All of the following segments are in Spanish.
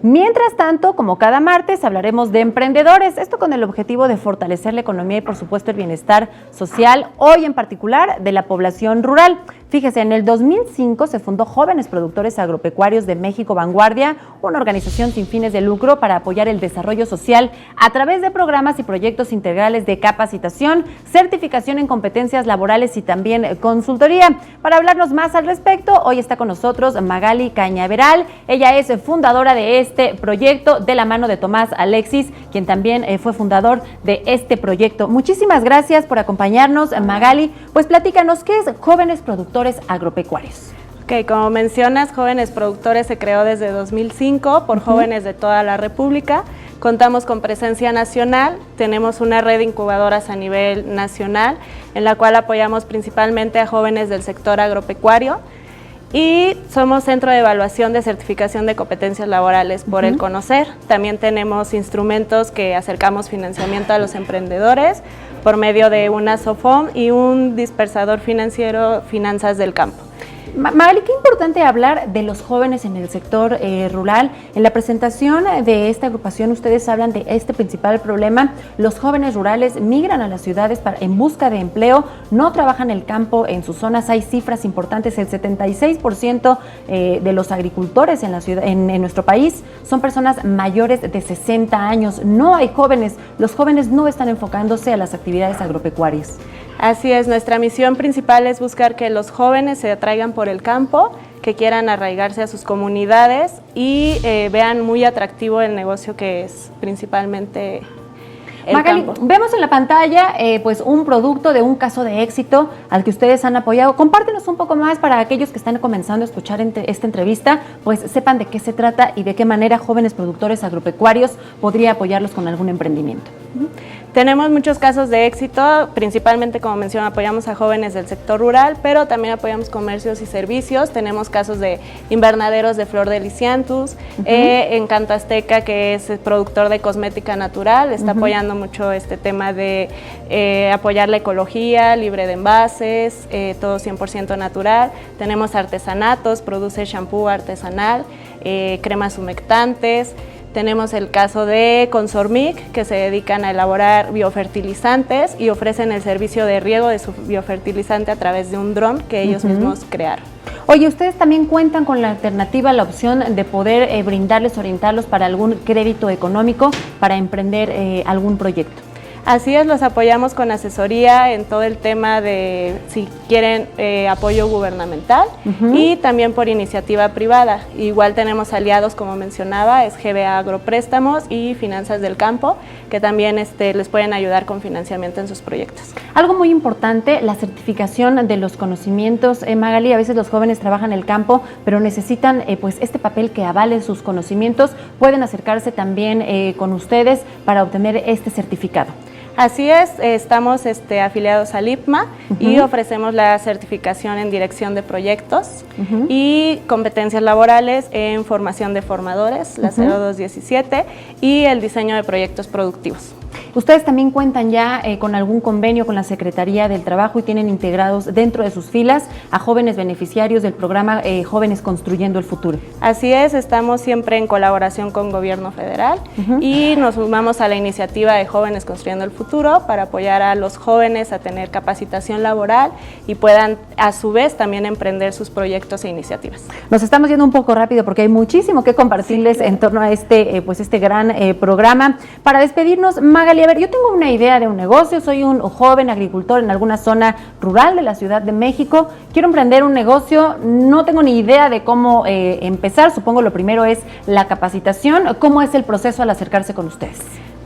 Mientras tanto, como cada martes, hablaremos de emprendedores, esto con el objetivo de fortalecer la economía y, por supuesto, el bienestar social, hoy en particular de la población rural. Fíjese, en el 2005 se fundó Jóvenes Productores Agropecuarios de México Vanguardia, una organización sin fines de lucro para apoyar el desarrollo social a través de programas y proyectos integrales de capacitación, certificación en competencias laborales y también consultoría. Para hablarnos más al respecto, hoy está con nosotros Magali Cañaveral. Ella es fundadora de este proyecto de la mano de Tomás Alexis, quien también fue fundador de este proyecto. Muchísimas gracias por acompañarnos, Magali. Pues platícanos, ¿qué es Jóvenes Productores Agropecuarios? Ok, como mencionas, Jóvenes Productores se creó desde 2005 por jóvenes de toda la República. Contamos con presencia nacional, tenemos una red de incubadoras a nivel nacional, en la cual apoyamos principalmente a jóvenes del sector agropecuario. Y somos centro de evaluación de certificación de competencias laborales por el conocer. También tenemos instrumentos que acercamos financiamiento a los emprendedores por medio de una SOFOM y un dispersador financiero, Finanzas del Campo. Magali, qué importante hablar de los jóvenes en el sector rural. En la presentación de esta agrupación ustedes hablan de este principal problema. Los jóvenes rurales migran a las ciudades en busca de empleo, no trabajan el campo en sus zonas. Hay cifras importantes, el 76% de los agricultores en la ciudad, en nuestro país son personas mayores de 60 años. No hay jóvenes, los jóvenes no están enfocándose a las actividades agropecuarias. Así es, nuestra misión principal es buscar que los jóvenes se atraigan por el campo, que quieran arraigarse a sus comunidades y vean muy atractivo el negocio que es principalmente el Magali, campo. Vemos en la pantalla pues un producto de un caso de éxito al que ustedes han apoyado. Compártenos un poco más para aquellos que están comenzando a escuchar esta entrevista, pues sepan de qué se trata y de qué manera Jóvenes Productores Agropecuarios podría apoyarlos con algún emprendimiento. Tenemos muchos casos de éxito, principalmente, como mencioné, apoyamos a jóvenes del sector rural, pero también apoyamos comercios y servicios. Tenemos casos de invernaderos de Flor de Lisianthus, Encanto Azteca, que es productor de cosmética natural, está apoyando mucho este tema de apoyar la ecología, libre de envases, todo 100% natural. Tenemos Artesanatos, produce shampoo artesanal, cremas humectantes. Tenemos el caso de Consormic, que se dedican a elaborar biofertilizantes y ofrecen el servicio de riego de su biofertilizante a través de un dron que ellos mismos crearon. Oye, ustedes también cuentan con la alternativa, la opción de poder brindarles, orientarlos para algún crédito económico para emprender algún proyecto. Así es, los apoyamos con asesoría en todo el tema de si quieren apoyo gubernamental y también por iniciativa privada. Igual tenemos aliados, como mencionaba, es GBA Agropréstamos y Finanzas del Campo, que también les pueden ayudar con financiamiento en sus proyectos. Algo muy importante, la certificación de los conocimientos. Magali, a veces los jóvenes trabajan en el campo, pero necesitan pues este papel que avale sus conocimientos. Pueden acercarse también con ustedes para obtener este certificado. Así es, estamos afiliados al IPMA y ofrecemos la certificación en dirección de proyectos y competencias laborales en formación de formadores, la 0217, y el diseño de proyectos productivos. Ustedes también cuentan ya con algún convenio con la Secretaría del Trabajo y tienen integrados dentro de sus filas a jóvenes beneficiarios del programa Jóvenes Construyendo el Futuro. Así es, estamos siempre en colaboración con Gobierno Federal y nos sumamos a la iniciativa de Jóvenes Construyendo el Futuro para apoyar a los jóvenes a tener capacitación laboral y puedan a su vez también emprender sus proyectos e iniciativas. Nos estamos yendo un poco rápido porque hay muchísimo que compartirles en torno a este gran programa. Para despedirnos, Magali, a ver, yo tengo una idea de un negocio, soy un joven agricultor en alguna zona rural de la Ciudad de México, quiero emprender un negocio, no tengo ni idea de cómo empezar, supongo lo primero es la capacitación. ¿Cómo es el proceso al acercarse con ustedes?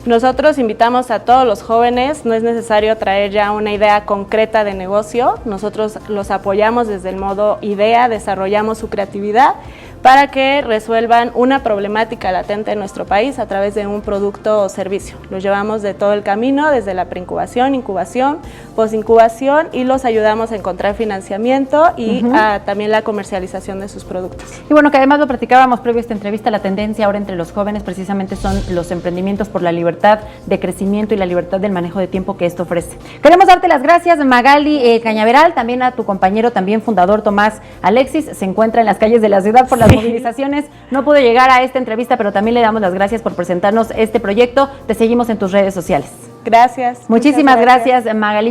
Nosotros invitamos a todos los jóvenes, no es necesario traer ya una idea concreta de negocio, nosotros los apoyamos desde el modo idea, desarrollamos su creatividad para que resuelvan una problemática latente en nuestro país a través de un producto o servicio. Los llevamos de todo el camino, desde la preincubación, incubación, posincubación, y los ayudamos a encontrar financiamiento y también la comercialización de sus productos. Y bueno, que además lo platicábamos previo a esta entrevista, la tendencia ahora entre los jóvenes precisamente son los emprendimientos por la libertad de crecimiento y la libertad del manejo de tiempo que esto ofrece. Queremos darte las gracias, Magali Cañaveral, también a tu compañero, también fundador Tomás Alexis, se encuentra en las calles de la ciudad por las movilizaciones no pudo llegar a esta entrevista, pero también le damos las gracias por presentarnos este proyecto. Te seguimos en tus redes sociales. Gracias. Muchísimas gracias, Magalí.